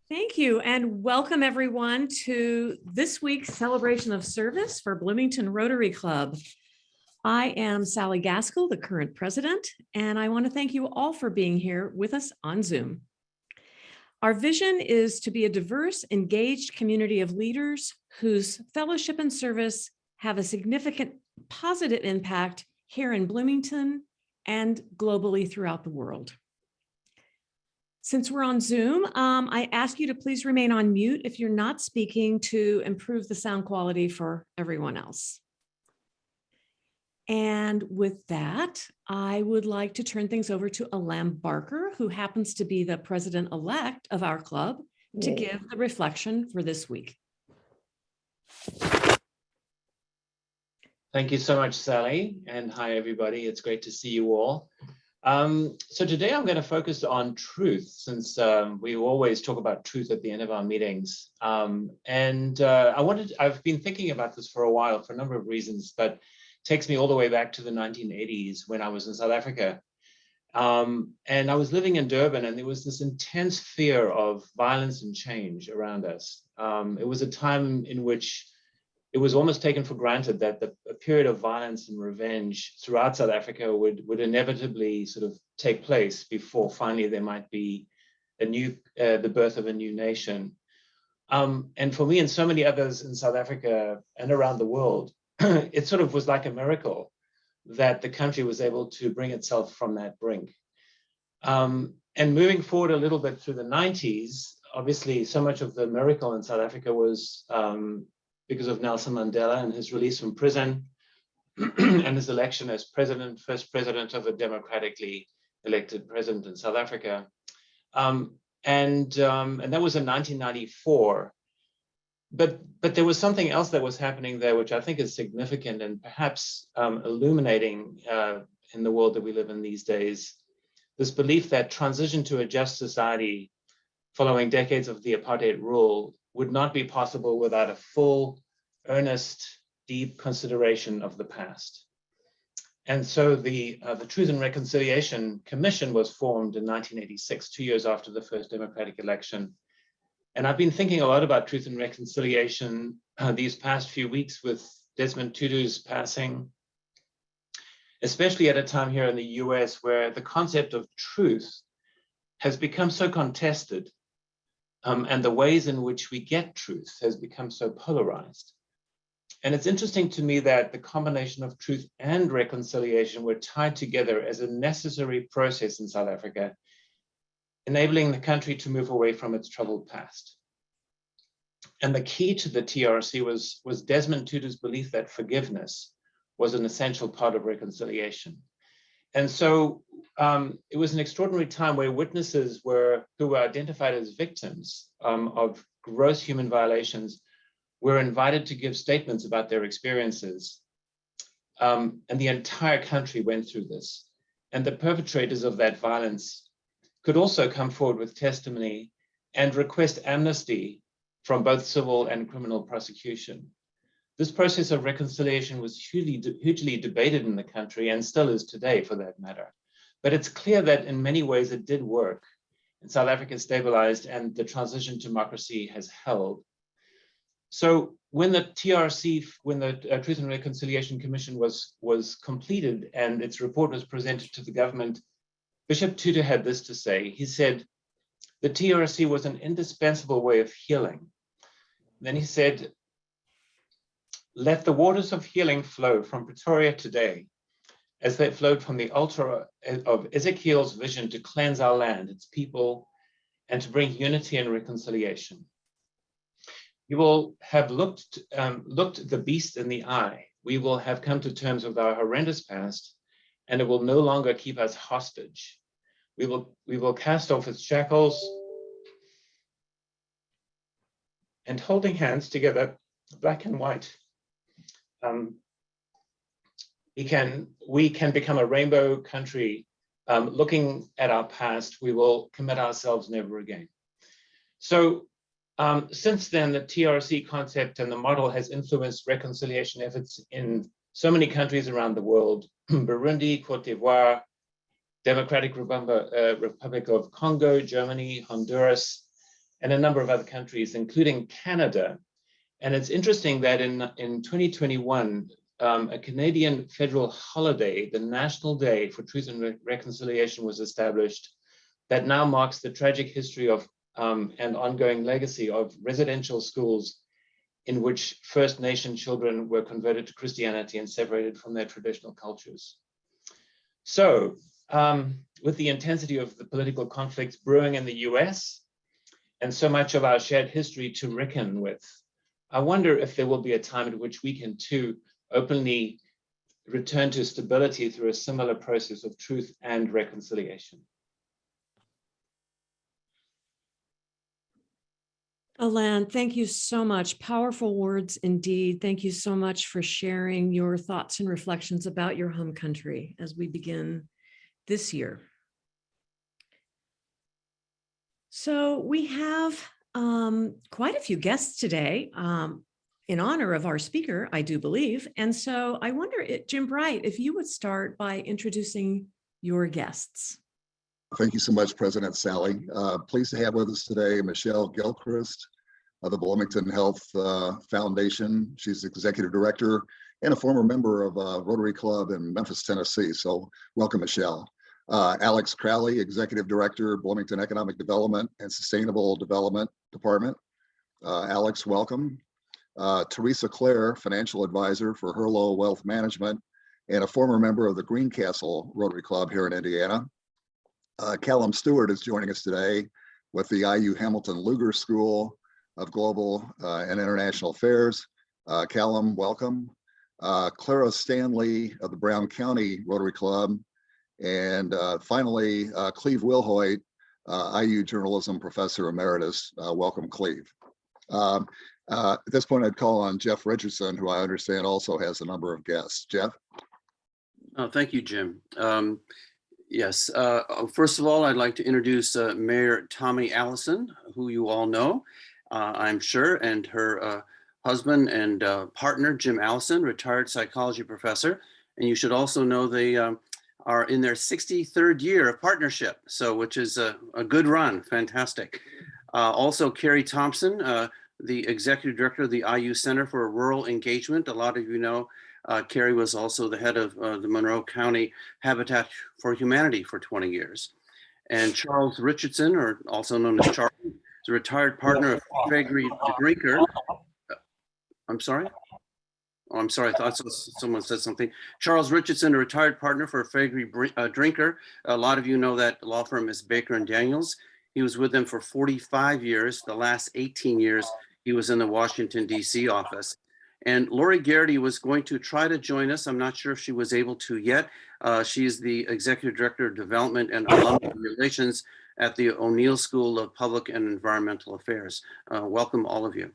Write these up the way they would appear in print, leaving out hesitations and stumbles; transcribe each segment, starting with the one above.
Thank you, and welcome everyone to this week's celebration of service for Bloomington Rotary Club. I am Sally Gaskell, the current president, and I want to thank you all for being here with us on Zoom. Our vision is to be a diverse, engaged community of leaders whose fellowship and service have a significant positive impact here in Bloomington and globally throughout the world. Since we're on Zoom, I ask you to please remain on mute if you're not speaking to improve the sound quality for everyone else. And with that, I would like to turn things over to Alam Barker, who happens to be the president-elect of our club, to give the reflection for this week. Thank you so much, Sally, and hi, everybody. It's great to see you all. So today I'm going to focus on truth, since we always talk about truth at the end of our meetings. I've been thinking about this for a while for a number of reasons, but it takes me all the way back to the 1980s when I was in South Africa. And I was living in Durban, and there was this intense fear of violence and change around us. It was a time in which it was almost taken for granted that a period of violence and revenge throughout South Africa would inevitably sort of take place before finally there might be the birth of a new nation. And for me and so many others in South Africa and around the world, it sort of was like a miracle that the country was able to bring itself from that brink. And moving forward a little bit through the 90s, obviously so much of the miracle in South Africa was because of Nelson Mandela and his release from prison and his election as first president of a democratically elected president in South Africa. And that was in 1994. But there was something else that was happening there, which I think is significant and perhaps illuminating in the world that we live in these days. This belief that transition to a just society following decades of the apartheid rule would not be possible without a full, earnest, deep consideration of the past. And so the Truth and Reconciliation Commission was formed in 1986, 2 years after the first democratic election. And I've been thinking a lot about truth and reconciliation these past few weeks with Desmond Tutu's passing, especially at a time here in the US where the concept of truth has become so contested. And the ways in which we get truth has become so polarized. And it's interesting to me that the combination of truth and reconciliation were tied together as a necessary process in South Africa, enabling the country to move away from its troubled past. And the key to the TRC was Desmond Tutu's belief that forgiveness was an essential part of reconciliation. And so it was an extraordinary time where witnesses who were identified as victims of gross human violations were invited to give statements about their experiences. And the entire country went through this. And the perpetrators of that violence could also come forward with testimony and request amnesty from both civil and criminal prosecution. This process of reconciliation was hugely debated in the country and still is today, for that matter. But it's clear that in many ways it did work. And South Africa stabilized and the transition to democracy has held. So when the TRC, when the Truth and Reconciliation Commission was completed and its report was presented to the government, Bishop Tutu had this to say. He said, the TRC was an indispensable way of healing. Then he said, let the waters of healing flow from Pretoria today, as they flowed from the altar of Ezekiel's vision to cleanse our land, its people, and to bring unity and reconciliation. You will have looked the beast in the eye. We will have come to terms with our horrendous past, and it will no longer keep us hostage. We will cast off its shackles, and holding hands together, black and white, we can become a rainbow country. Looking at our past, we will commit ourselves never again. So since then, the TRC concept and the model has influenced reconciliation efforts in so many countries around the world: Burundi, Cote d'Ivoire, Democratic Republic of Congo, Germany, Honduras. and a number of other countries, including Canada. And it's interesting that in 2021, a Canadian federal holiday, the National Day for Truth and Reconciliation, was established that now marks the tragic history of and ongoing legacy of residential schools in which First Nation children were converted to Christianity and separated from their traditional cultures. So, with the intensity of the political conflicts brewing in the US and so much of our shared history to reckon with, I wonder if there will be a time at which we can too openly return to stability through a similar process of truth and reconciliation. Alan, thank you so much. Powerful words indeed. Thank you so much for sharing your thoughts and reflections about your home country as we begin this year. So we have quite a few guests today in honor of our speaker, I do believe. And so I wonder, Jim Bright, if you would start by introducing your guests. Thank you so much, President Sally. Pleased to have with us today Michelle Gilchrist of the Bloomington Health Foundation. She's Executive Director and a former member of Rotary Club in Memphis, Tennessee. So welcome, Michelle. Alex Crowley, Executive Director, Bloomington Economic Development and Sustainable Development Department. Alex, welcome. Teresa Clare, Financial Advisor for Herlo Wealth Management and a former member of the Greencastle Rotary Club here in Indiana. Callum Stewart is joining us today with the IU Hamilton Luger School of Global and International Affairs. Callum, welcome. Clara Stanley of the Brown County Rotary Club. And finally, Cleve Wilhoit, IU Journalism Professor Emeritus. Welcome, Cleve. At this point, I'd call on Jeff Richardson, who I understand also has a number of guests. Jeff? Oh, thank you, Jim. Yes, first of all, I'd like to introduce Mayor Tommy Allison, who you all know, I'm sure, and her husband and partner, Jim Allison, retired psychology professor. And you should also know they are in their 63rd year of partnership, so which is a good run, fantastic. Also, Carrie Thompson, the Executive Director of the IU Center for Rural Engagement. A lot of you know Carrie was also the head of the Monroe County Habitat for Humanity for 20 years. And Charles Richardson, or also known as Charlie, is a retired partner of Gregory Drinker. I'm sorry? Oh, I'm sorry, I thought someone said something. Charles Richardson, a retired partner for Gregory Drinker. A lot of you know that law firm is Baker and Daniels. He was with them for 45 years. The last 18 years, he was in the Washington, D.C. office. And Lori Garrity was going to try to join us. I'm not sure if she was able to yet. She's the Executive Director of Development and Alumni Relations at the O'Neill School of Public and Environmental Affairs. Welcome, all of you.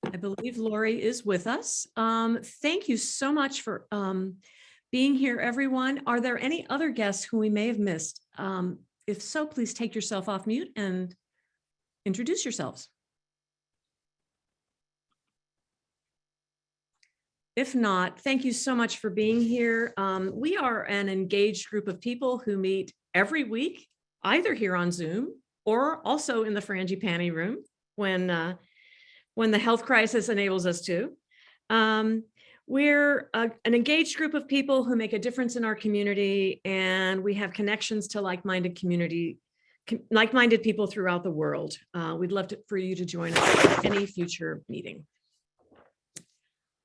I believe Lori is with us. Thank you so much for being here, everyone. Are there any other guests who we may have missed? If so, please take yourself off mute and introduce yourselves. If not, thank you so much for being here. We are an engaged group of people who meet every week, either here on Zoom or also in the Frangipani room when the health crisis enables us to. We're an engaged group of people who make a difference in our community, and we have connections to like-minded people throughout the world. We'd love for you to join us at any future meeting.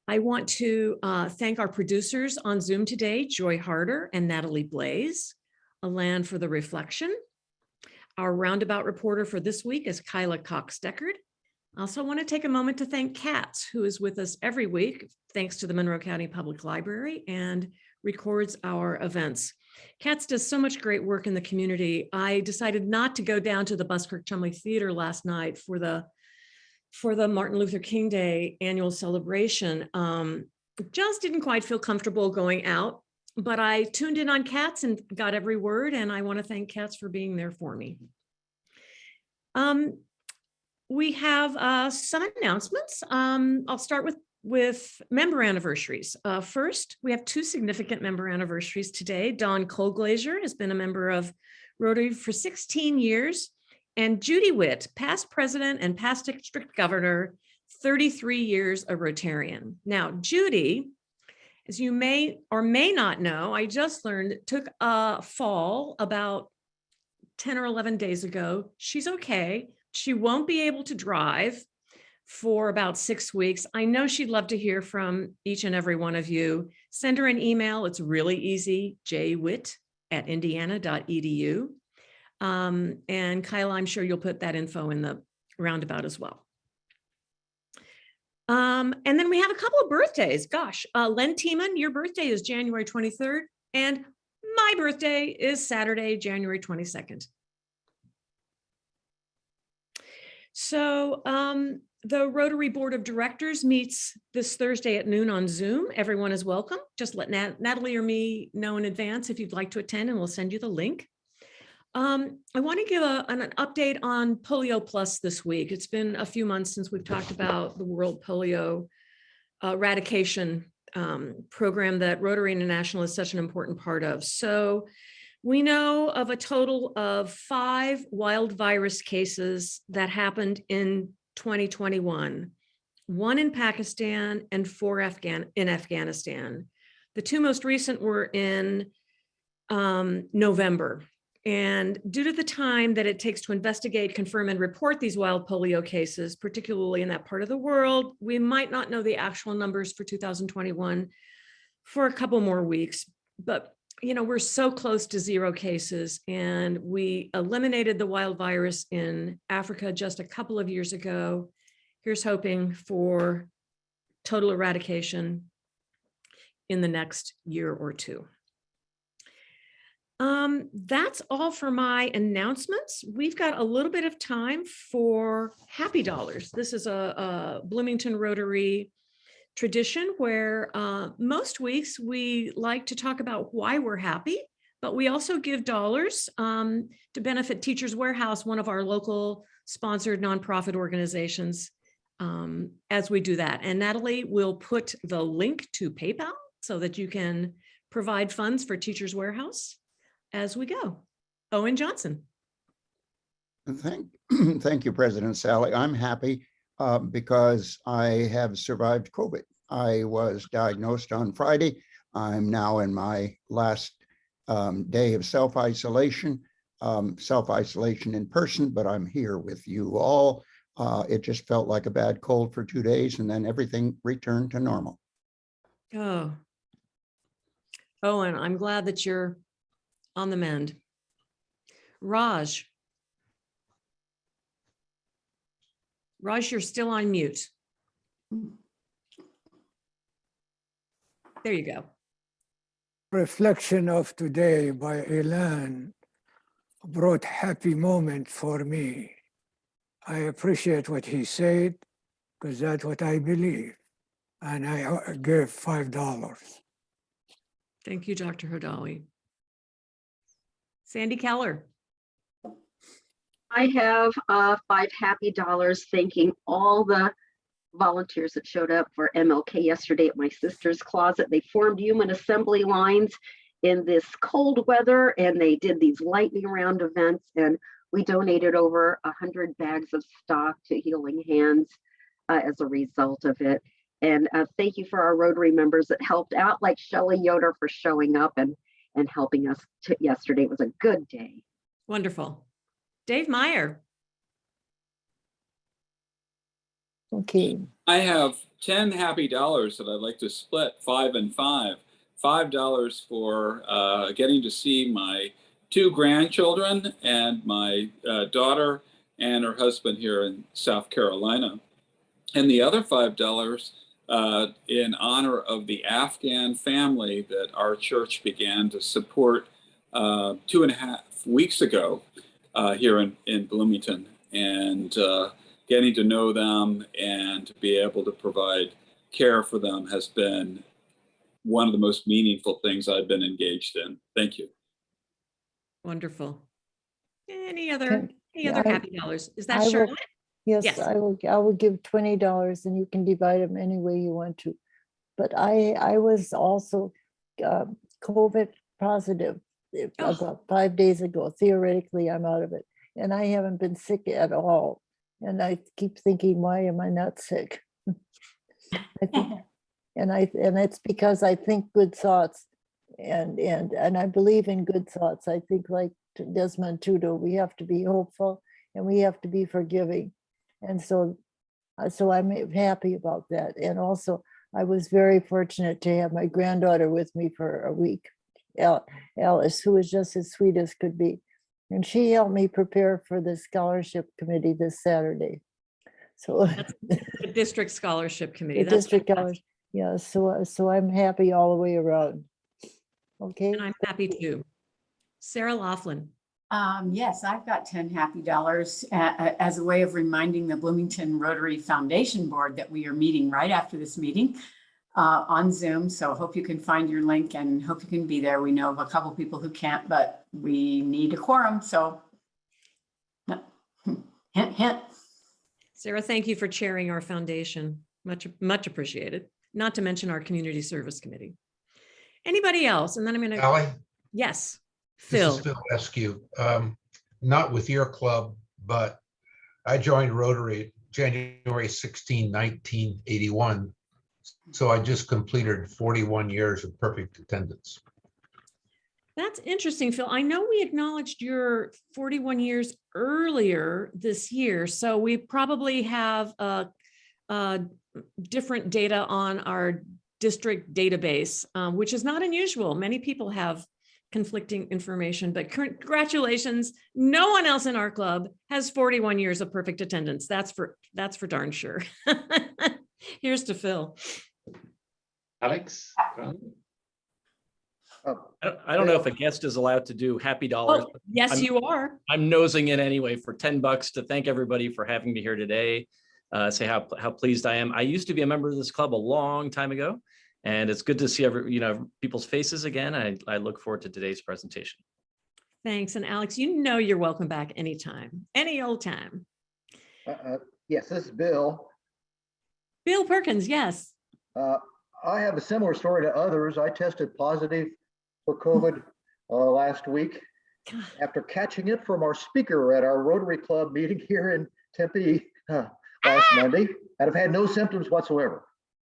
I want to thank our producers on Zoom today, Joy Harder and Natalie Blaze, Alan for the reflection. Our roundabout reporter for this week is Kyla Cox-Deckard. I also want to take a moment to thank Katz, who is with us every week, thanks to the Monroe County Public Library, and records our events. Katz does so much great work in the community. I decided not to go down to the Buskirk-Chumley Theater last night for the Martin Luther King Day annual celebration. Just didn't quite feel comfortable going out, but I tuned in on Katz and got every word, and I want to thank Katz for being there for me. We have some announcements. I'll start with member anniversaries. First, we have two significant member anniversaries today. Dawn Colglazier has been a member of Rotary for 16 years, And Judy Witt, past president and past district governor, 33 years a Rotarian. Now, Judy, as you may or may not know, I just learned, took a fall about 10 or 11 days ago. She's okay. She won't be able to drive for about 6 weeks. I know she'd love to hear from each and every one of you. Send her an email. It's really easy, jwitt@indiana.edu. And Kyle, I'm sure you'll put that info in the roundabout as well. And then we have a couple of birthdays. Gosh, Len Tiemann, your birthday is January 23rd, and my birthday is Saturday, January 22nd. So the Rotary Board of Directors meets this Thursday at noon on Zoom. Everyone is welcome. Just let Natalie or me know in advance if you'd like to attend, and we'll send you the link. I want to give an update on Polio Plus this week. It's been a few months since we've talked about the World Polio Eradication program that Rotary International is such an important part of. So we know of a total of 5 wild virus cases that happened in 2021, 1 in Pakistan and 4 in Afghanistan. The 2 most recent were in November. And due to the time that it takes to investigate, confirm, and report these wild polio cases, particularly in that part of the world, we might not know the actual numbers for 2021 for a couple more weeks. But, you know, we're so close to 0 cases, and we eliminated the wild virus in Africa just a couple of years ago. Here's hoping for total eradication in the next year or 2. That's all for my announcements. We've got a little bit of time for Happy Dollars. This is a Bloomington Rotary tradition where most weeks we like to talk about why we're happy, but we also give dollars to benefit Teachers Warehouse, one of our local sponsored nonprofit organizations, as we do that. And Natalie will put the link to PayPal so that you can provide funds for Teachers Warehouse as we go. Owen Johnson. Thank you, President Sally. I'm happy because I have survived COVID. I was diagnosed on Friday. I'm now in my last day of self-isolation in person, but I'm here with you all. It just felt like a bad cold for 2 days, and then everything returned to normal. Oh, Owen, I'm glad that you're on the mend. Raj, you're still on mute. There you go. Reflection of Today by Elan brought happy moment for me. I appreciate what he said because that's what I believe. And I gave $5. Thank you, Dr. Hodawi. Sandy Keller. I have $5 happy dollars, thanking all the volunteers that showed up for MLK yesterday at my sister's closet. They formed human assembly lines in this cold weather, and they did these lightning round events, and we donated over 100 bags of stock to Healing Hands as a result of it. And thank you for our Rotary members that helped out, like Shelley Yoder, for showing up and helping us yesterday. It was a good day. Wonderful. Dave Meyer. Okay. I have 10 happy dollars that I'd like to split 5 and 5. $5 for getting to see my 2 grandchildren and my daughter and her husband here in South Carolina. And the other $5 in honor of the Afghan family that our church began to support 2.5 weeks ago here in Bloomington, and getting to know them and to be able to provide care for them has been one of the most meaningful things I've been engaged in. Thank you. Wonderful. Any other happy dollars? Is that Charlotte? Yes, I will give $20 and you can divide them any way you want to. But I was also COVID positive about 5 days ago. Theoretically, I'm out of it. and I haven't been sick at all. And I keep thinking, why am I not sick? I think, and it's because I think good thoughts, and I believe in good thoughts. I think, like Desmond Tutu, we have to be hopeful and we have to be forgiving. And so I'm happy about that. And also, I was very fortunate to have my granddaughter with me for a week, Alice, who was just as sweet as could be. And she helped me prepare for the scholarship committee this Saturday. So The district scholarship committee. the That's district fantastic. college, yeah, so I'm happy all the way around. Okay. And I'm happy too. Sarah Laughlin. Yes, I've got 10 happy dollars as a way of reminding the Bloomington Rotary Foundation Board that we are meeting right after this meeting on Zoom. So hope you can find your link and hope you can be there. We know of a couple people who can't, but we need a quorum. So hint, hint. Sarah, thank you for chairing our foundation. Much appreciated. Not to mention our community service committee. Anybody else? And then I'm going to. Allie, Yes, this Phil. is Phil Eskew. Not with your club, but I joined Rotary January 16, 1981. So I just completed 41 years of perfect attendance. That's interesting, Phil. I know we acknowledged your 41 years earlier this year, so we probably have different data on our district database, which is not unusual. Many people have conflicting information, but congratulations. No one else in our club has 41 years of perfect attendance. That's for darn sure. Here's to Phil. Alex? I don't know if a guest is allowed to do happy dollars. Oh, yes, you are. I'm nosing in anyway for $10 to thank everybody for having me here today. Say how pleased I am. I used to be a member of this club a long time ago, and it's good to see people's faces again. I look forward to today's presentation. Thanks. And Alex, you know you're welcome back anytime, any old time. Yes, this is Bill. Bill Perkins, yes. I have a similar story to others. I tested positive for COVID last week after catching it from our speaker at our Rotary Club meeting here in Tempe last Monday, and I've had no symptoms whatsoever.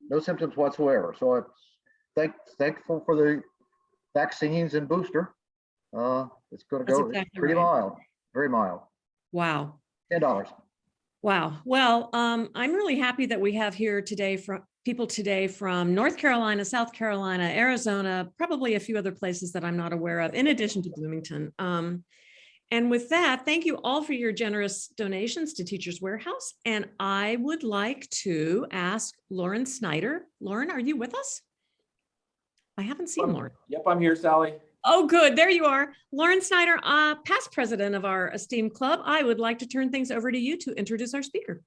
No symptoms whatsoever. So I'm thankful for the vaccines and booster. It's going to go exactly pretty right. mild, very mild. Wow. $10. Wow. Well, I'm really happy that we have here today people from North Carolina, South Carolina, Arizona, probably a few other places that I'm not aware of, in addition to Bloomington. And with that, thank you all for your generous donations to Teachers Warehouse. And I would like to ask Lauren Snyder. Lauren, are you with us? I haven't seen Lauren. Yep, I'm here, Sally. Oh, good. There you are. Lauren Snyder, past president of our esteemed club. I would like to turn things over to you to introduce our speaker.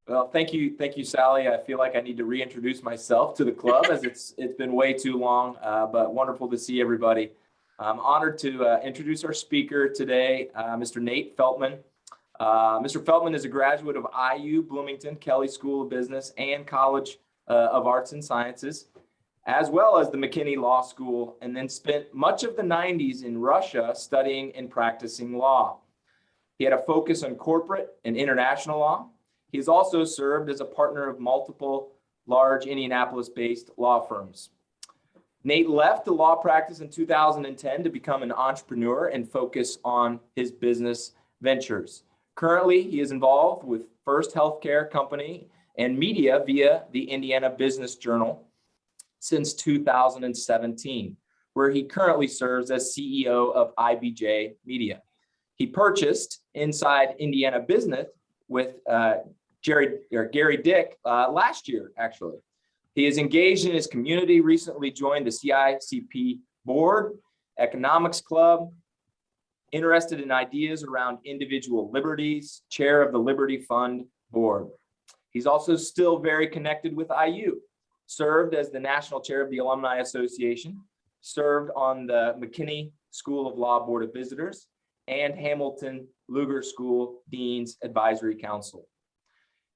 Well, thank you, Sally. I feel like I need to reintroduce myself to the club as it's been way too long, but wonderful to see everybody. I'm honored to introduce our speaker today, Mr. Nate Feltman. Mr. Feltman is a graduate of IU Bloomington Kelley School of Business and College of Arts and Sciences, as well as the McKinney Law School, and then spent much of the 90s in Russia studying and practicing law. He had a focus on corporate and international law. He has also served as a partner of multiple large Indianapolis-based law firms. Nate left the law practice in 2010 to become an entrepreneur and focus on his business ventures. Currently, he is involved with First Healthcare Company and media via the Indiana Business Journal since 2017, where he currently serves as CEO of IBJ Media. He purchased Inside Indiana Business with Gary Dick last year, actually. He is engaged in his community, recently joined the CICP board, economics club, interested in ideas around individual liberties, chair of the Liberty Fund board. He's also still very connected with IU, served as the national chair of the Alumni Association, served on the McKinney School of Law Board of Visitors, and Hamilton Luger School Dean's Advisory Council.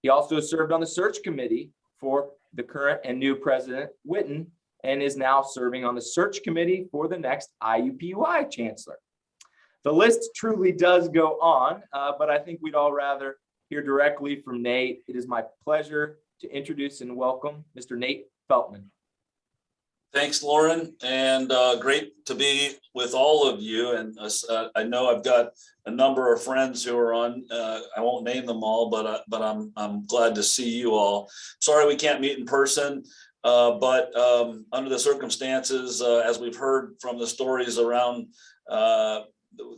He also served on the search committee for the current and new president, Witten, and is now serving on the search committee for the next IUPUI chancellor. The list truly does go on, but I think we'd all rather hear directly from Nate. It is my pleasure to introduce and welcome Mr. Nate Feltman. Thanks, Lauren, and great to be with all of you. And I know I've got a number of friends who are on. I won't name them all, but I'm glad to see you all. Sorry we can't meet in person, but under the circumstances, as we've heard from the stories around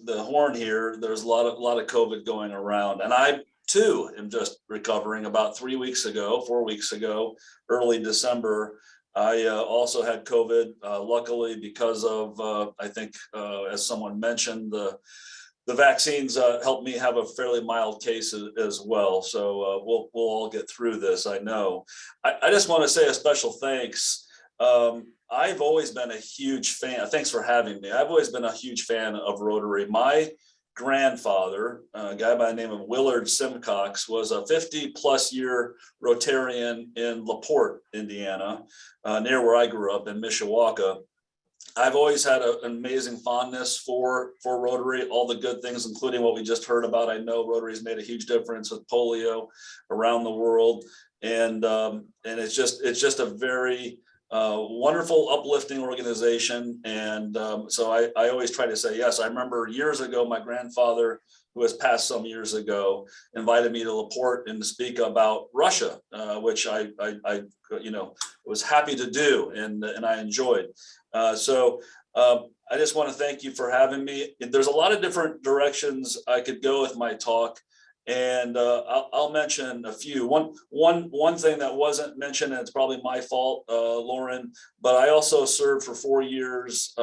the Horn here, there's a lot of COVID going around, and I too am just recovering. About 4 weeks ago, early December. I also had COVID, luckily, because of, I think, as someone mentioned, the vaccines helped me have a fairly mild case as well. So we'll all get through this, I know. I just want to say a special thanks. I've always been a huge fan. Thanks for having me. I've always been a huge fan of Rotary. My grandfather, a guy by the name of Willard Simcox, was a 50+ year Rotarian in LaPorte, Indiana, near where I grew up in Mishawaka. I've always had an amazing fondness for Rotary, all the good things, including what we just heard about. I know Rotary's made a huge difference with polio around the world, and it's just a very wonderful, uplifting organization. And so I always try to say yes. I remember years ago, my grandfather, who has passed some years ago, invited me to LaPorte and to speak about Russia, which I was happy to do, and I enjoyed. So I just want to thank you for having me. There's a lot of different directions I could go with my talk, and I'll mention a few. One thing that wasn't mentioned, and it's probably my fault, Lauren, but I also served for 4 years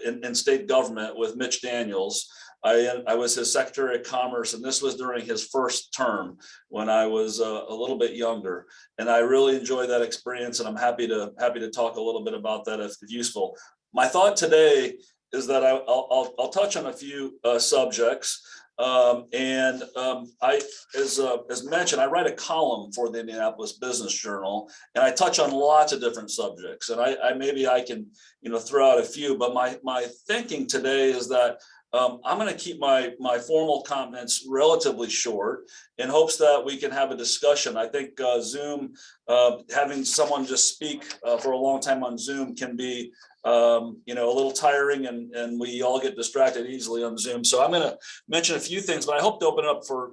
in state government with Mitch Daniels. I was his Secretary of Commerce, and this was during his first term when I was a little bit younger. And I really enjoyed that experience, and I'm happy to talk a little bit about that if useful. My thought today is that I'll touch on a few subjects. As mentioned, I write a column for the Indianapolis Business Journal, and I touch on lots of different subjects. And I can throw out a few, but my thinking today is that I'm going to keep my formal comments relatively short in hopes that we can have a discussion. I think Zoom, having someone just speak for a long time on Zoom can be a little tiring, and we all get distracted easily on Zoom. So I'm going to mention a few things, but I hope to open up for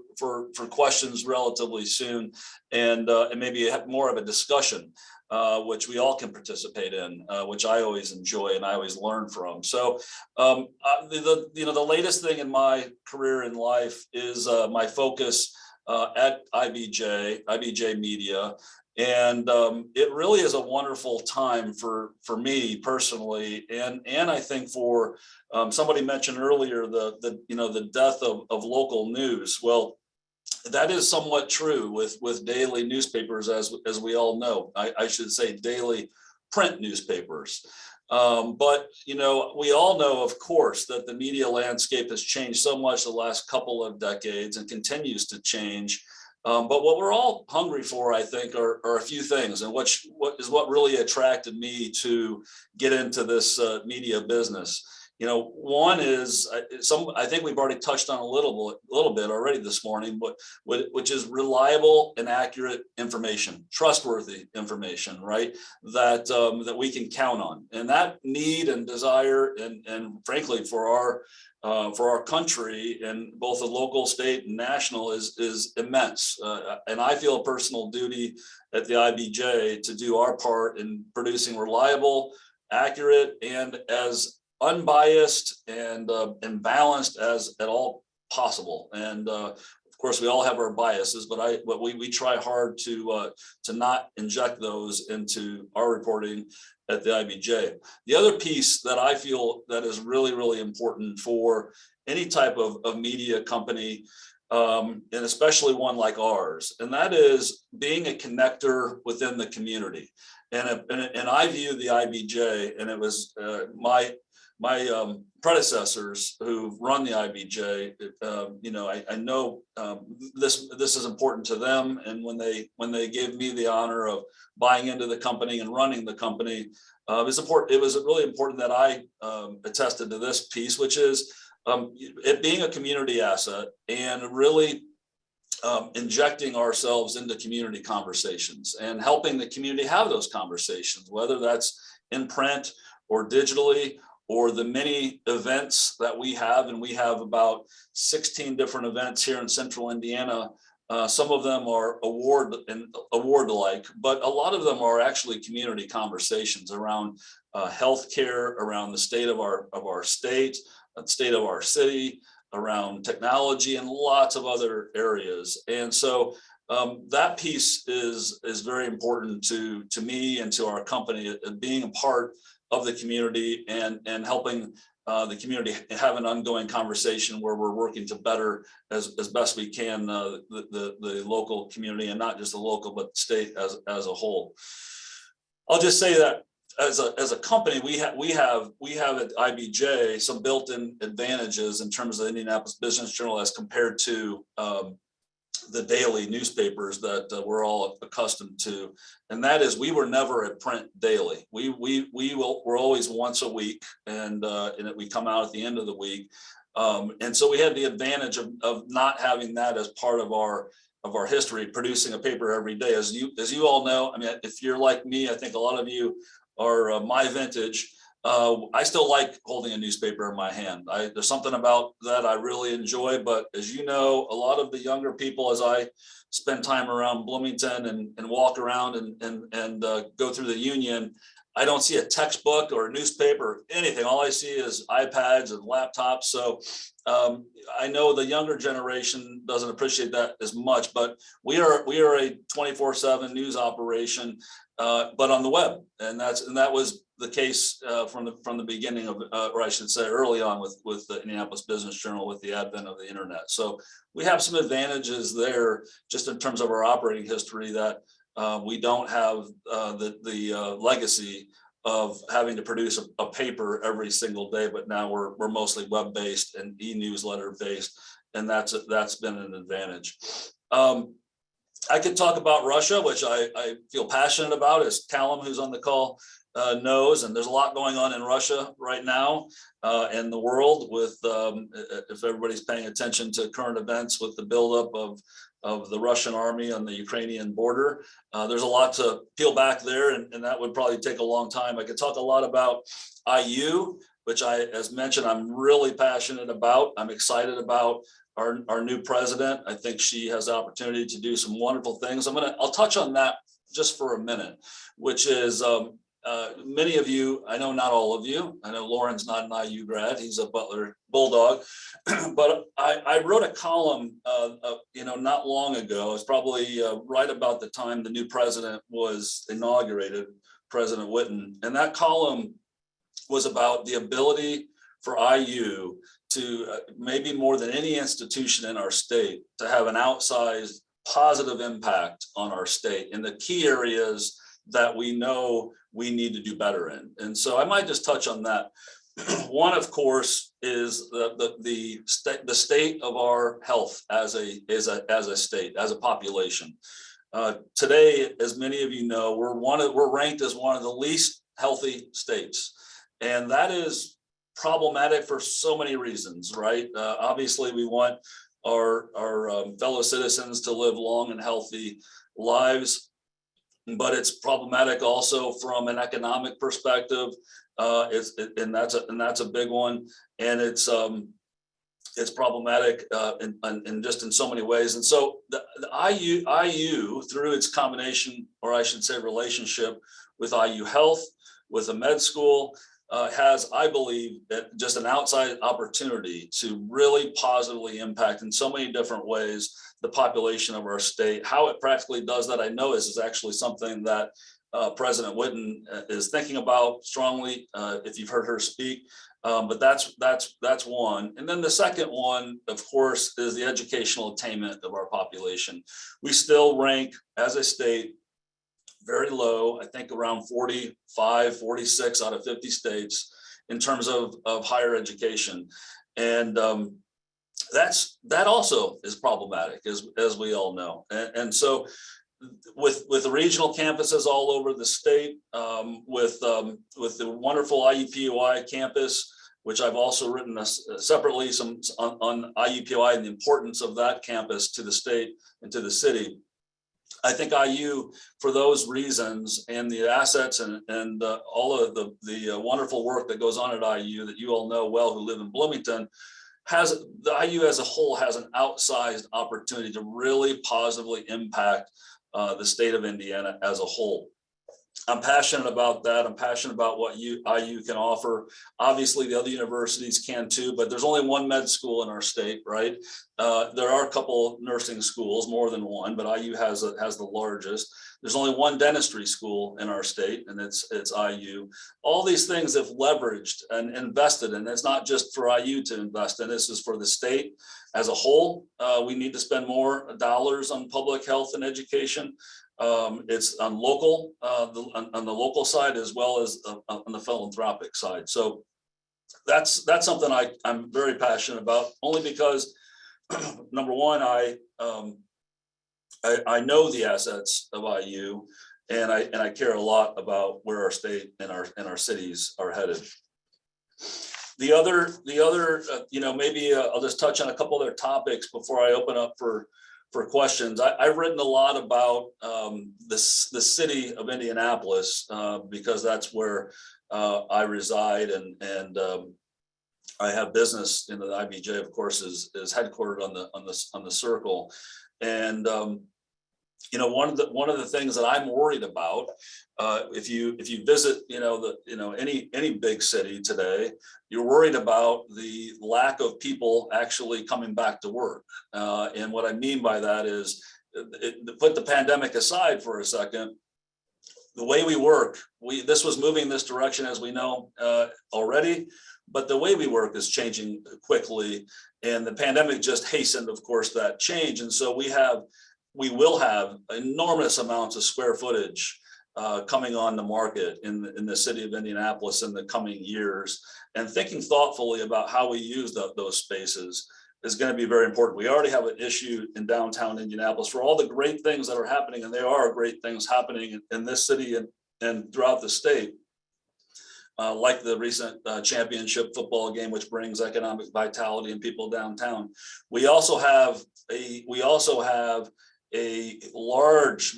questions relatively soon, and maybe have more of a discussion, which we all can participate in, which I always enjoy and I always learn from. So the latest thing in my career in life is my focus at IBJ Media. And it really is a wonderful time for me personally, and I think for somebody mentioned earlier the death of local news. Well, that is somewhat true with daily newspapers, as we all know. I should say daily print newspapers. But we all know, of course, that the media landscape has changed so much the last couple of decades and continues to change. But what we're all hungry for, I think, are a few things, and what really attracted me to get into this media business. One is I think we've already touched on a little bit already this morning, but which is reliable and accurate information, trustworthy information, right? That we can count on, and that need and desire, and frankly for our country, and both the local, state, and national, is immense. And I feel a personal duty at the IBJ to do our part in producing reliable, accurate, and as unbiased and balanced as at all possible. And of course, we all have our biases, but we try hard to not inject those into our reporting at the IBJ. The other piece that I feel that is really, really important for any type of media company, and especially one like ours, and that is being a connector within the community. And I view the IBJ, and it was my predecessors who've run the IBJ. I know this is important to them, and when they gave me the honor of buying into the company and running the company, it was really important that I attested to this piece, which is it being a community asset and really injecting ourselves into community conversations and helping the community have those conversations, whether that's in print or digitally, or the many events that we have. And we have about 16 different events here in Central Indiana. Some of them are award-like, but a lot of them are actually community conversations around healthcare, around the state of our state, the state of our city, around technology, and lots of other areas. And so that piece is very important to me and to our company, being a part of the community and helping the community have an ongoing conversation where we're working to better as best we can the local community, and not just the local, but the state as a whole. I'll just say that as a company, we have at IBJ some built-in advantages in terms of the Indianapolis Business Journal as compared to the daily newspapers that we're all accustomed to, and that is we were never a print daily. We're always once a week, and we come out at the end of the week, and so we had the advantage of not having that as part of our history, producing a paper every day. As you all know, I mean, if you're like me, I think a lot of you are my vintage. I still like holding a newspaper in my hand. There's something about that I really enjoy, but as you know, a lot of the younger people, as I spend time around Bloomington and walk around and go through the Union, I don't see a textbook or a newspaper or anything. All I see is iPads and laptops. So I know the younger generation doesn't appreciate that as much, but we are a 24/7 news operation, but on the web, and that was the case from the beginning of, or I should say, early on with the Indianapolis Business Journal, with the advent of the internet. So we have some advantages there, just in terms of our operating history, that we don't have the legacy of having to produce a paper every single day, but now we're mostly web-based and e-newsletter based, and that's been an advantage. I could talk about Russia, which I feel passionate about, as Callum, who's on the call, knows, and there's a lot going on in Russia right now and the world, with if everybody's paying attention to current events with the buildup of the Russian army on the Ukrainian border. There's a lot to peel back there, and that would probably take a long time. I could talk a lot about IU, which as mentioned, I'm really passionate about. I'm excited about our new president. I think she has the opportunity to do some wonderful things. I'll touch on that just for a minute, which is many of you, I know not all of you, I know Lauren's not an IU grad, he's a Butler Bulldog, but I wrote a column, not long ago. It's probably right about the time the new president was inaugurated, President Whitten, and that column was about the ability for IU to, maybe more than any institution in our state, to have an outsized positive impact on our state in the key areas that we know we need to do better in. And so I might just touch on that. One, of course, is the state of our health as a state, as a population. Today, as many of you know, we're ranked as one of the least healthy states, and that is problematic for so many reasons, right? Obviously, we want our fellow citizens to live long and healthy lives, but it's problematic also from an economic perspective. And that's a big one, and it's problematic in just in so many ways. And so the IU, through its combination, or I should say relationship, with IU Health, with a med school, has, I believe, just an outside opportunity to really positively impact in so many different ways the population of our state. How it practically does that, I know is actually something that President Whitten is thinking about strongly, if you've heard her speak. But that's one. And then the second one, of course, is the educational attainment of our population. We still rank as a state very low, I think around 45, 46 out of 50 states in terms of higher education. And that also is problematic, as we all know. And so with the regional campuses all over the state, with the wonderful IUPUI campus which I've also written separately on IUPOI and the importance of that campus to the state and to the city. I think IU, for those reasons and the assets and all of the wonderful work that goes on at IU that you all know well who live in Bloomington, the IU as a whole has an outsized opportunity to really positively impact the state of Indiana as a whole. I'm passionate about that. I'm passionate about what IU can offer. Obviously, the other universities can too, but there's only one med school in our state, right? There are a couple nursing schools, more than one, but IU has the largest. There's only one dentistry school in our state, and it's IU. All these things have leveraged and invested, and it's not just for IU to invest in. This is for the state as a whole. We need to spend more dollars on public health and education. It's on local, on the local side as well as on the philanthropic side. So that's something I'm very passionate about, only because number one, I know the assets of IU, and I care a lot about where our state and our cities are headed. The other, maybe I'll just touch on a couple other topics before I open up for questions. I've written a lot about the city of Indianapolis because that's where I reside, and I have business. The IBJ, of course, is headquartered on the Circle, and one of the things that I'm worried about, if you visit any big city today, you're worried about the lack of people actually coming back to work. And what I mean by that is, put the pandemic aside for a second, the way we work, this was moving this direction, as we know already, but the way we work is changing quickly, and the pandemic just hastened, of course, that change. And so we will have enormous amounts of square footage coming on the market in the city of Indianapolis in the coming years, and thinking thoughtfully about how we use those spaces is going to be very important. We already have an issue in downtown Indianapolis for all the great things that are happening, and there are great things happening in this city and throughout the state, like the recent championship football game, which brings economic vitality and people downtown. We also have a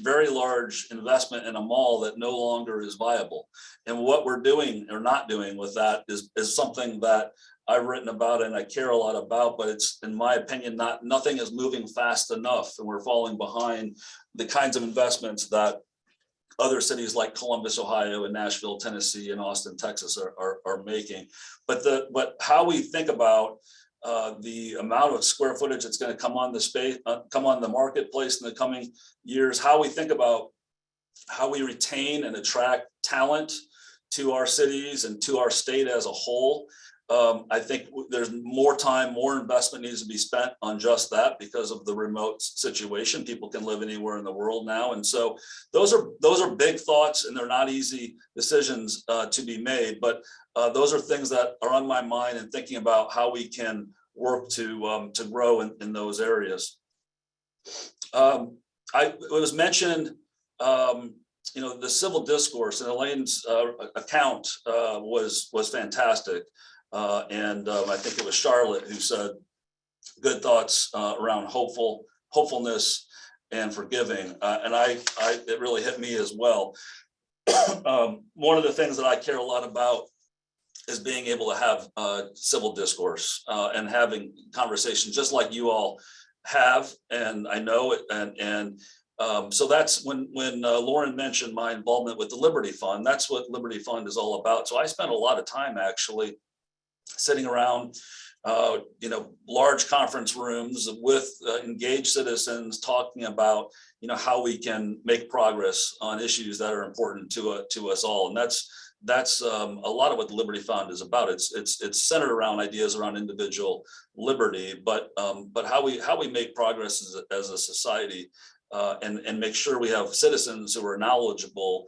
very large investment in a mall that no longer is viable. And what we're doing or not doing with that is something that I've written about and I care a lot about, but it's, in my opinion, nothing is moving fast enough, and we're falling behind the kinds of investments that other cities like Columbus, Ohio, and Nashville, Tennessee, and Austin, Texas are making. But how we think about the amount of square footage that's going to come on the marketplace in the coming years, how we think about how we retain and attract talent to our cities and to our state as a whole. I think there's more investment needs to be spent on just that because of the remote situation. People can live anywhere in the world now. And so those are big thoughts, and they're not easy decisions to be made, but those are things that are on my mind, and thinking about how we can work to grow in those areas. It was mentioned, the civil discourse, and Elaine's account was fantastic. And I think it was Charlotte who said good thoughts around hopefulness and forgiving. And it really hit me as well. One of the things that I care a lot about is being able to have civil discourse and having conversations just like you all have, and I know it. And so that's when Lauren mentioned my involvement with the Liberty Fund. That's what Liberty Fund is all about. So I spent a lot of time actually sitting around, large conference rooms with engaged citizens, talking about, how we can make progress on issues that are important to us all. And that's a lot of what the Liberty Fund is about. It's centered around ideas around individual liberty, but how we make progress as a society, and make sure we have citizens who are knowledgeable.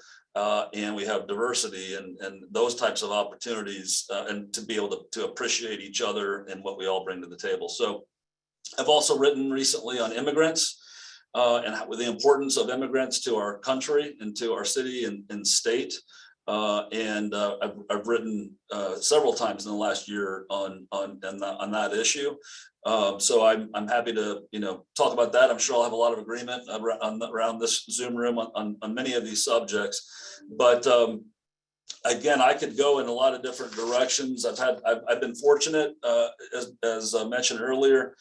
And we have diversity and those types of opportunities, and to be able to appreciate each other and what we all bring to the table. So I've also written recently on immigrants and the importance of immigrants to our country and to our city and state. And I've written several times in the last year on that issue. So I'm happy to talk about that. I'm sure I'll have a lot of agreement around this Zoom room on many of these subjects. But again, I could go in a lot of different directions. I've been fortunate, as mentioned earlier.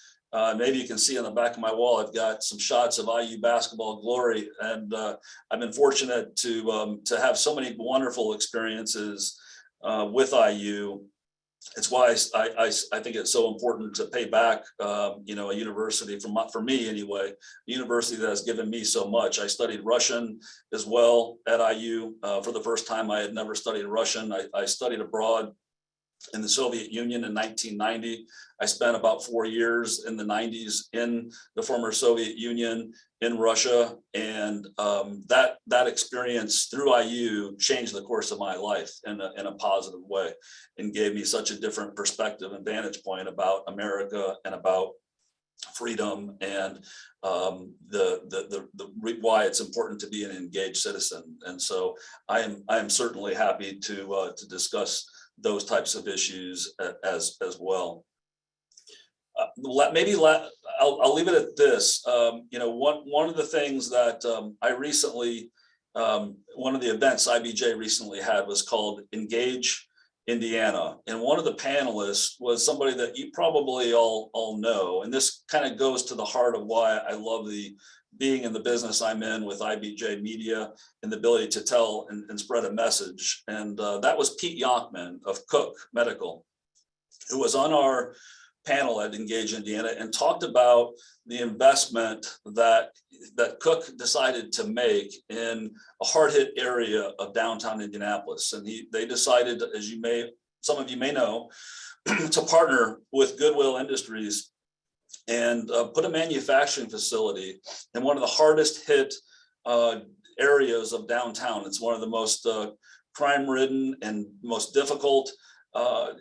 Maybe you can see on the back of my wall, I've got some shots of IU basketball glory, and I've been fortunate to have so many wonderful experiences with IU. It's why I think it's so important to pay back, a university for me anyway, a university that has given me so much. I studied Russian as well at IU for the first time. I had never studied Russian. I studied abroad in the Soviet Union in 1990. I spent about 4 years in the 90s in the former Soviet Union in Russia. And that experience through IU changed the course of my life in a positive way and gave me such a different perspective and vantage point about America and about freedom and why it's important to be an engaged citizen. And so I am certainly happy to discuss those types of issues as well. I'll leave it at this. One of the things that I recently, one of the events IBJ recently had was called Engage Indiana. And one of the panelists was somebody that you probably all know. And this kind of goes to the heart of why I love being in the business I'm in with IBJ Media and the ability to tell and spread a message. And that was Pete Yonkman of Cook Medical, who was on our panel at Engage Indiana and talked about the investment that Cook decided to make in a hard-hit area of downtown Indianapolis. And they decided, as some of you may know, to partner with Goodwill Industries and put a manufacturing facility in one of the hardest hit areas of downtown. It's one of the most crime-ridden and most difficult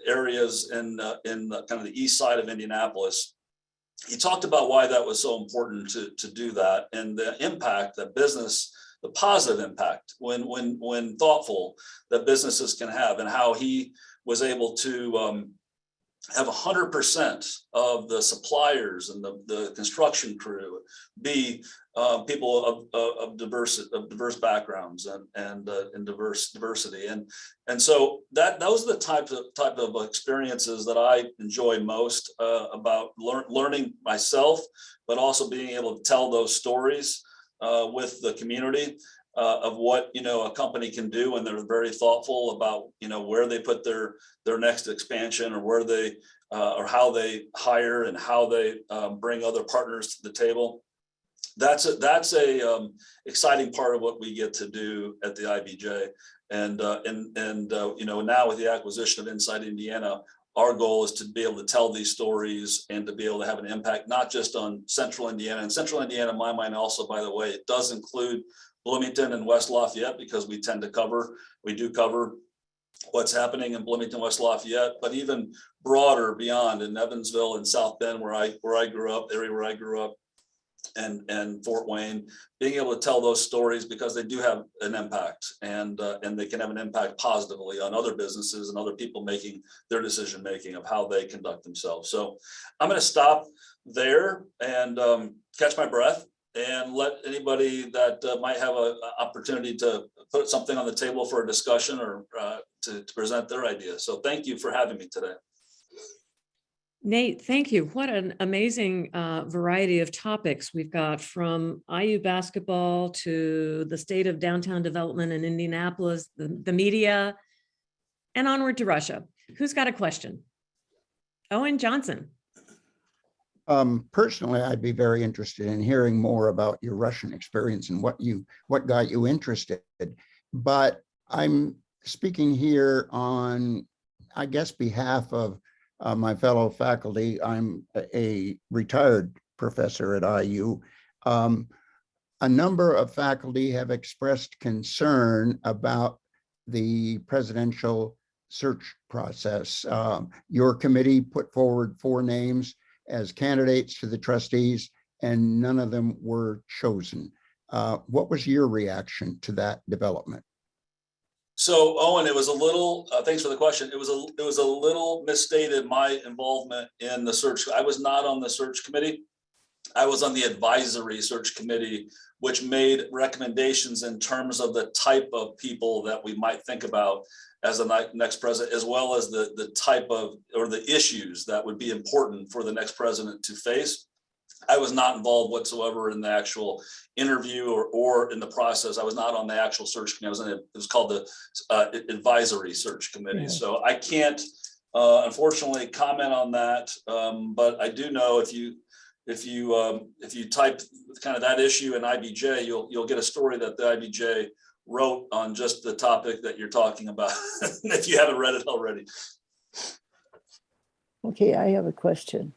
areas in kind of the east side of Indianapolis. He talked about why that was so important to do that and the impact that the positive impact when thoughtful that businesses can have, and how he was able to have 100% of the suppliers and the construction crew be people of diverse backgrounds and diversity, and so those are the type of experiences that I enjoy most about learning myself, but also being able to tell those stories with the community of what a company can do when they're very thoughtful about where they put their next expansion, or where they or how they hire and how they bring other partners to the table. That's a exciting part of what we get to do at the IBJ, and now with the acquisition of Inside Indiana, our goal is to be able to tell these stories and to be able to have an impact not just on Central Indiana. And Central Indiana, in my mind, also, by the way, it does include Bloomington and West Lafayette, because we do cover what's happening in Bloomington, West Lafayette, but even broader beyond in Evansville and South Bend, where I grew up, the area where I grew up, and Fort Wayne, being able to tell those stories because they do have an impact, and they can have an impact positively on other businesses and other people making their decision making of how they conduct themselves. So I'm going to stop there and catch my breath and let anybody that might have an opportunity to put something on the table for a discussion or to present their idea. So thank you for having me today. Nate, thank you. What an amazing variety of topics we've got, from IU basketball to the state of downtown development in Indianapolis, the media, and onward to Russia. Who's got a question? Owen Johnson. Personally, I'd be very interested in hearing more about your Russian experience and what got you interested. But I'm speaking here on, I guess, behalf of my fellow faculty. I'm a retired professor at IU. A number of faculty have expressed concern about the presidential search process. Your committee put forward 4 names as candidates to the trustees, and none of them were chosen. What was your reaction to that development? So Owen, it was a little, thanks for the question. It was a little misstated, my involvement in the search. I was not on the search committee. I was on the advisory search committee, which made recommendations in terms of the type of people that we might think about as the next president, as well as the type of, or the issues that would be important for the next president to face. I was not involved whatsoever in the actual interview or in the process. I was not on the actual search committee. It was called the advisory search committee. Yeah. So I can't, unfortunately, comment on that. But I do know if you type kind of that issue in IBJ, you'll get a story that the IBJ wrote on just the topic that you're talking about. If you haven't read it already. Okay, I have a question.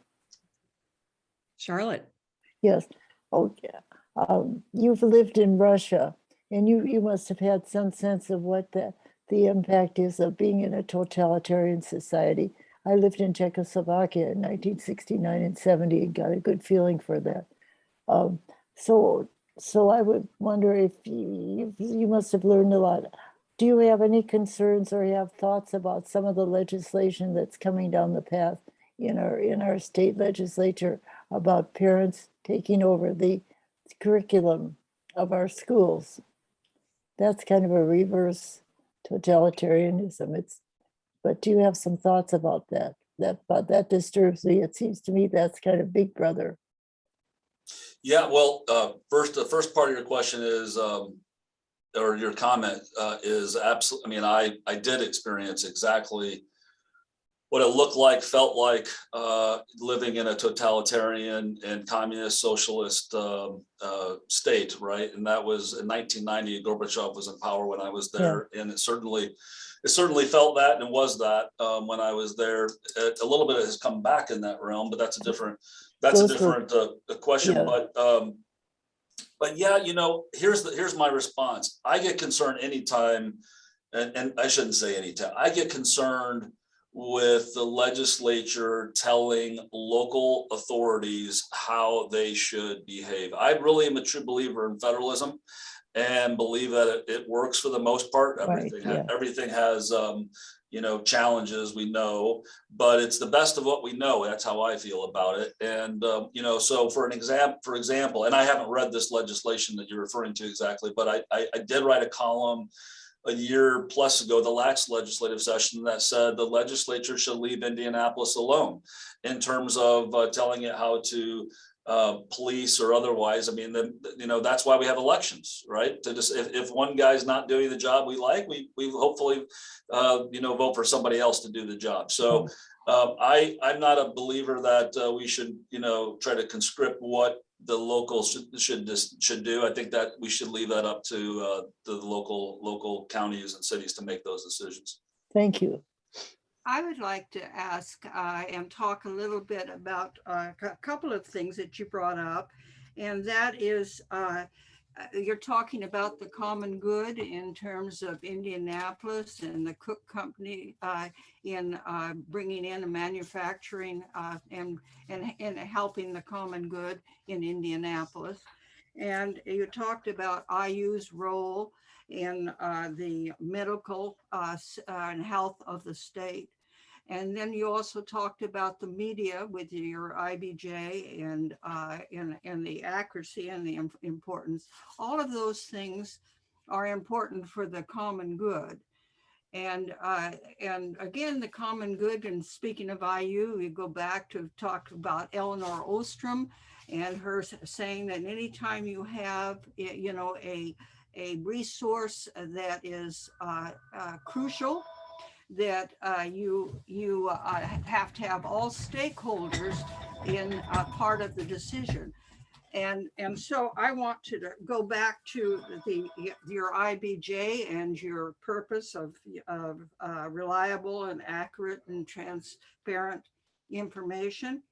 Charlotte. Yes. Okay. You've lived in Russia, and you must have had some sense of what the impact is of being in a totalitarian society. I lived in Czechoslovakia in 1969 and 70 and got a good feeling for that. So I would wonder if you must have learned a lot. Do you have any concerns or have thoughts about some of the legislation that's coming down the path in our state legislature about parents taking over the curriculum of our schools? That's kind of a reverse totalitarianism. But do you have some thoughts about that? That disturbs me. It seems to me that's kind of Big Brother. Yeah, well, the first part of your question is, or your comment is absolutely, I mean, I did experience exactly what it looked like, felt like living in a totalitarian and communist socialist state, right? And that was in 1990, Gorbachev was in power when I was there. Yeah. And it certainly felt that and was that when I was there. A little bit has come back in that realm, but that's a different question. Yeah. But yeah, here's my response. I get concerned anytime, and I shouldn't say anytime, I get concerned with the legislature telling local authorities how they should behave. I really am a true believer in federalism and believe that it works for the most part. Everything has challenges, we know, but it's the best of what we know. That's how I feel about it. And so for example, and I haven't read this legislation that you're referring to exactly, but I did write a column a year plus ago, the last legislative session, that said the legislature should leave Indianapolis alone in terms of telling it how to police or otherwise. I mean, that's why we have elections, right? To just, if one guy's not doing the job we like, we hopefully vote for somebody else to do the job. So I'm not a believer that we should try to conscript what the locals should do. I think that we should leave that up to the local counties and cities to make those decisions. Thank you. I would like to ask and talk a little bit about a couple of things that you brought up, and that is you're talking about the common good in terms of Indianapolis and the Cook Company in bringing in a manufacturing and helping the common good in Indianapolis. And you talked about IU's role in the medical and health of the state. And then you also talked about the media with your IBJ and the accuracy and the importance. All of those things are important for the common good. And again, the common good, and speaking of IU, we go back to talk about Eleanor Ostrom and her saying that anytime you have, a resource that is crucial, that you have to have all stakeholders in part of the decision. And so I want to go back to your IBJ and your purpose of reliable and accurate and transparent information.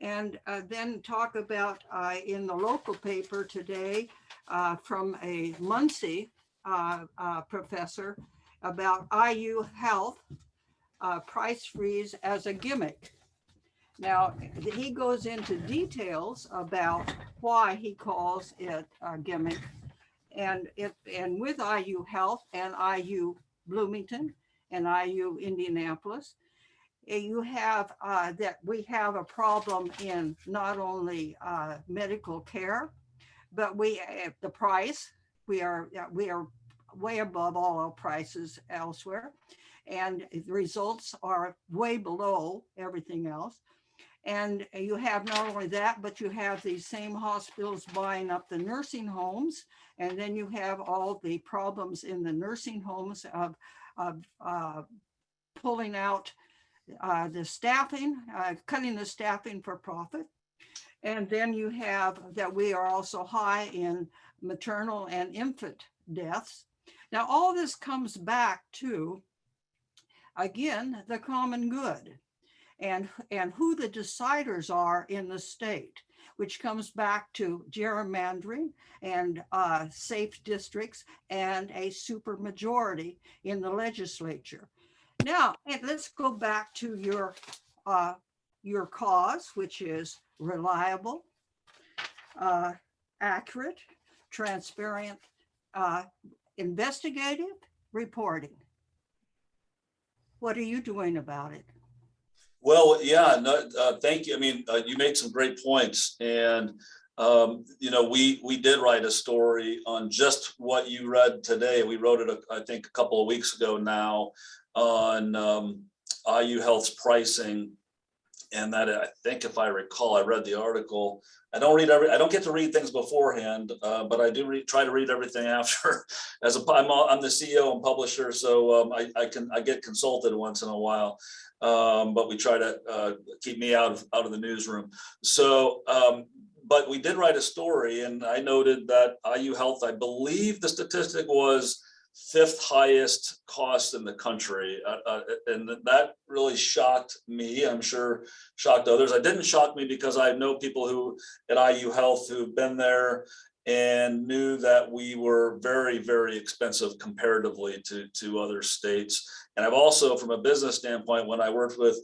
And then talk about in the local paper today from a Muncie professor about IU health price freeze as a gimmick. Now, he goes into details about why he calls it a gimmick, and with IU health and IU Bloomington and IU Indianapolis. You have that we have a problem in not only medical care, but the price, we are way above all our prices elsewhere. And the results are way below everything else. And you have not only that, but you have these same hospitals buying up the nursing homes. And then you have all the problems in the nursing homes of pulling out the staffing, cutting the staffing for profit. And then you have that we are also high in maternal and infant deaths. Now, all this comes back to, again, the common good and who the deciders are in the state, which comes back to gerrymandering and safe districts and a supermajority in the legislature. Now, let's go back to your cause, which is reliable, accurate, transparent, investigative reporting. What are you doing about it? Well, yeah, no, thank you. I mean, you made some great points, and we did write a story on just what you read today. We wrote it, I think, a couple of weeks ago now on IU Health's pricing, and that I think, if I recall, I read the article. I don't get to read things beforehand, but I do try to read everything after. I'm the CEO and publisher, so I get consulted once in a while. But we try to keep me out of the newsroom. So, but we did write a story, and I noted that IU Health, I believe the statistic was 5th highest cost in the country. And that really shocked me. I'm sure shocked others. It didn't shock me because I know people who at IU Health who've been there and knew that we were very, very expensive comparatively to other states. And I've also, from a business standpoint, when I worked with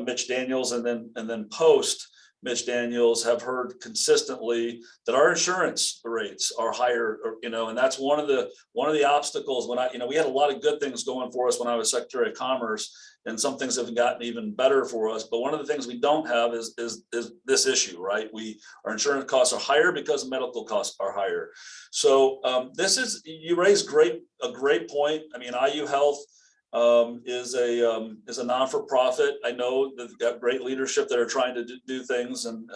Mitch Daniels and then post Mitch Daniels, have heard consistently that our insurance rates are higher, and that's one of the obstacles. When we had a lot of good things going for us when I was Secretary of Commerce, and some things have gotten even better for us. But one of the things we don't have is this issue, right? Our insurance costs are higher because medical costs are higher. So you raised a great point. I mean, IU Health is a non-for-profit. I know that they've got great leadership that are trying to do things and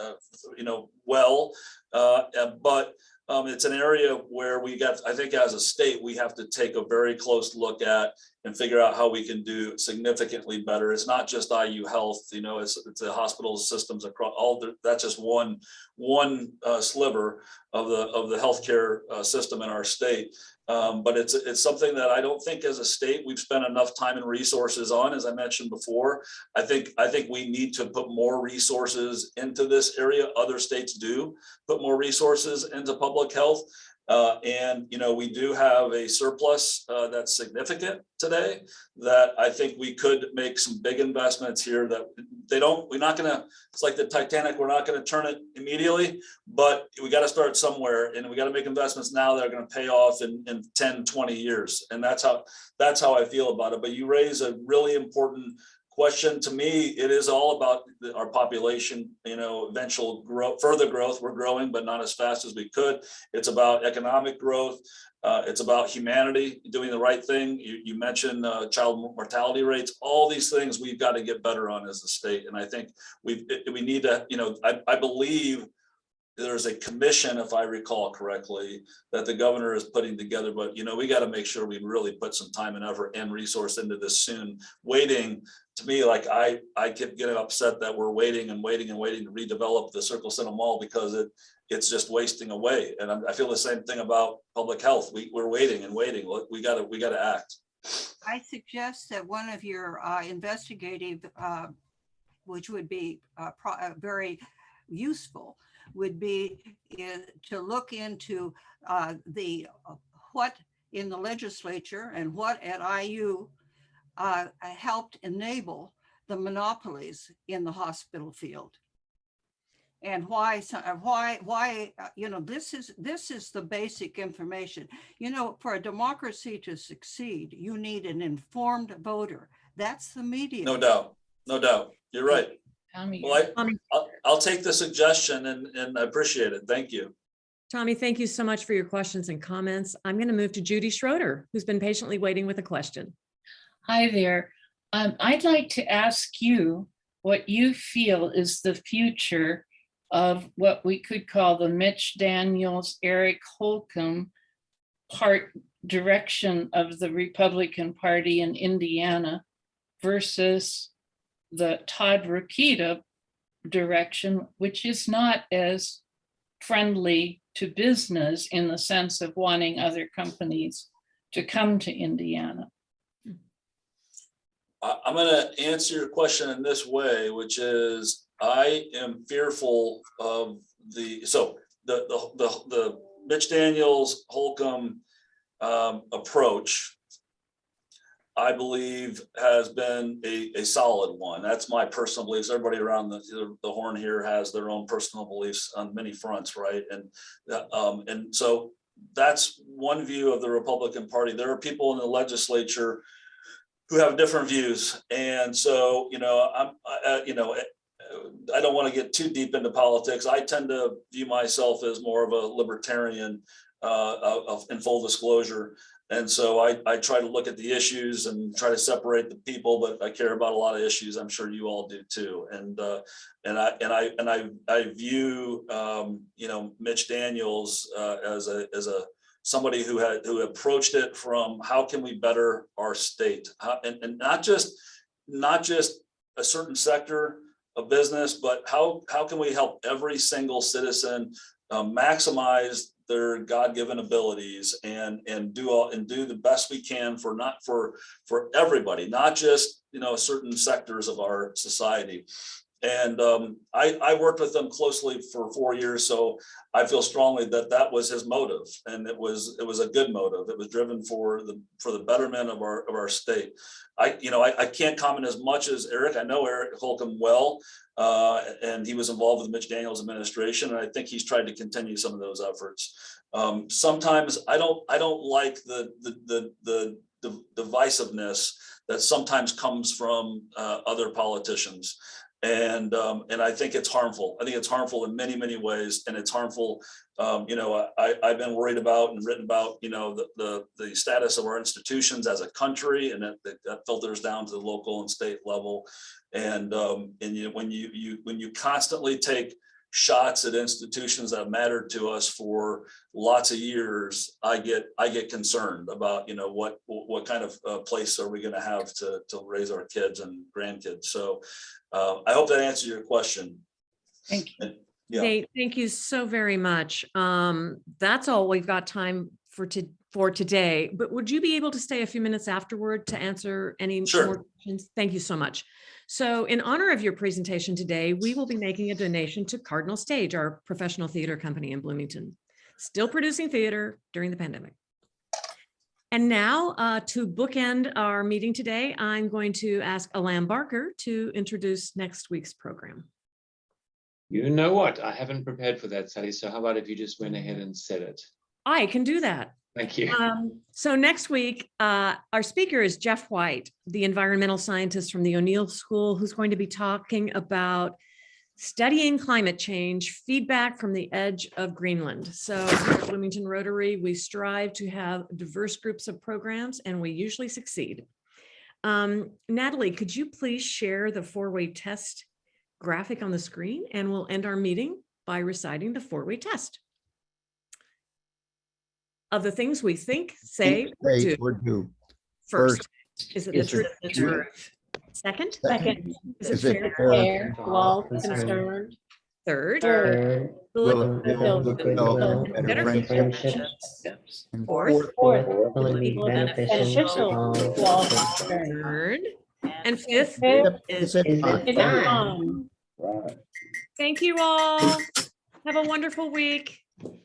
well, but it's an area where I think as a state, we have to take a very close look at and figure out how we can do significantly better. It's not just IU Health, it's the hospital systems across that's just one sliver of the healthcare system in our state. But it's something that I don't think as a state we've spent enough time and resources on. As I mentioned before, I think we need to put more resources into this area. Other states do put more resources into public health. And we do have a surplus that's significant today that I think we could make some big investments here that we're not going to, it's like the Titanic, we're not going to turn it immediately, but we got to start somewhere, and we got to make investments now that are going to pay off in 10, 20 years. And that's how I feel about it. But you raise a really important question. To me, it is all about our population, eventual growth, further growth. We're growing, but not as fast as we could. It's about economic growth. It's about humanity, doing the right thing. You mentioned child mortality rates. All these things we've got to get better on as a state. And I think we need to, I believe there's a commission, if I recall correctly, that the governor is putting together, but we got to make sure we really put some time and effort and resource into this soon. Waiting, to me, like I keep getting upset that we're waiting and waiting and waiting to redevelop the Circle Center Mall because it's just wasting away. And I feel the same thing about public health. We're waiting and waiting. We got to act. I suggest that one of your investigative, which would be very useful, would be to look into what in the legislature and what at IU helped enable the monopolies in the hospital field. and why, you know, this is the basic information. You know, for a democracy to succeed, you need an informed voter. That's the media. No doubt, no doubt. You're right. Well, I'll take the suggestion and I appreciate it. Thank you. Tommy, thank you so much for your questions and comments. I'm going to move to Judy Schroeder, who's been patiently waiting with a question. Hi there. I'd like to ask you what you feel is the future of what we could call the Mitch Daniels, Eric Holcomb direction of the Republican Party in Indiana versus the Todd Rokita direction, which is not as friendly to business in the sense of wanting other companies to come to Indiana. I'm going to answer your question in this way, which is I am fearful of the Mitch Daniels Holcomb approach. I believe has been a solid one. That's my personal beliefs. Everybody around the horn here has their own personal beliefs on many fronts, right? And so that's one view of the Republican Party. There are people in the legislature who have different views, and so I don't want to get too deep into politics. I tend to view myself as more of a libertarian, in full disclosure. And so I try to look at the issues and try to separate the people, but I care about a lot of issues. I'm sure you all do too. And I view Mitch Daniels as somebody who approached it from how can we better our state, and not just a certain sector of business, but how can we help every single citizen maximize their God-given abilities and do the best we can for everybody, not just certain sectors of our society. And I worked with them closely for 4 years, so I feel strongly that was his motive, and it was a good motive. It was driven for the betterment of our state. I can't comment as much as Eric. I know Eric Holcomb well, and he was involved with the Mitch Daniels administration, and I think he's tried to continue some of those efforts. Sometimes I don't like the divisiveness that sometimes comes from other politicians. And I think it's harmful. I think it's harmful in many, many ways, and it's harmful. I've been worried about and written about, the status of our institutions as a country, and that filters down to the local and state level. And when you constantly take shots at institutions that have mattered to us for lots of years, I get concerned about what kind of place are we going to have to raise our kids and grandkids. So I hope that answers your question. Thank you. Yeah. Nate, thank you so very much. That's all we've got time for today, but would you be able to stay a few minutes afterward to answer any more questions? Thank you so much. So in honor of your presentation today, we will be making a donation to Cardinal Stage, our professional theater company in Bloomington, still producing theater during the pandemic. And now to bookend our meeting today, I'm going to ask Alan Barker to introduce next week's program. You know what? I haven't prepared for that, Sally. So how about if you just went ahead and said it? I can do that. Thank you. So next week, our speaker is Jeff White, the environmental scientist from the O'Neill School, who's going to be talking about studying climate change, feedback from the edge of Greenland. So here at Bloomington Rotary, we strive to have diverse groups of programs, and we usually succeed. Natalie, could you please share the four-way test graphic on the screen, and we'll end our meeting by reciting the four-way test. Of the things we think, say, or do. First, is it the truth? Second, is it fair, love, concerned? Third, will it build better friendships? Fourth, will it be beneficial to all concerned? And fifth, is it fun? Thank you all. Have a wonderful week.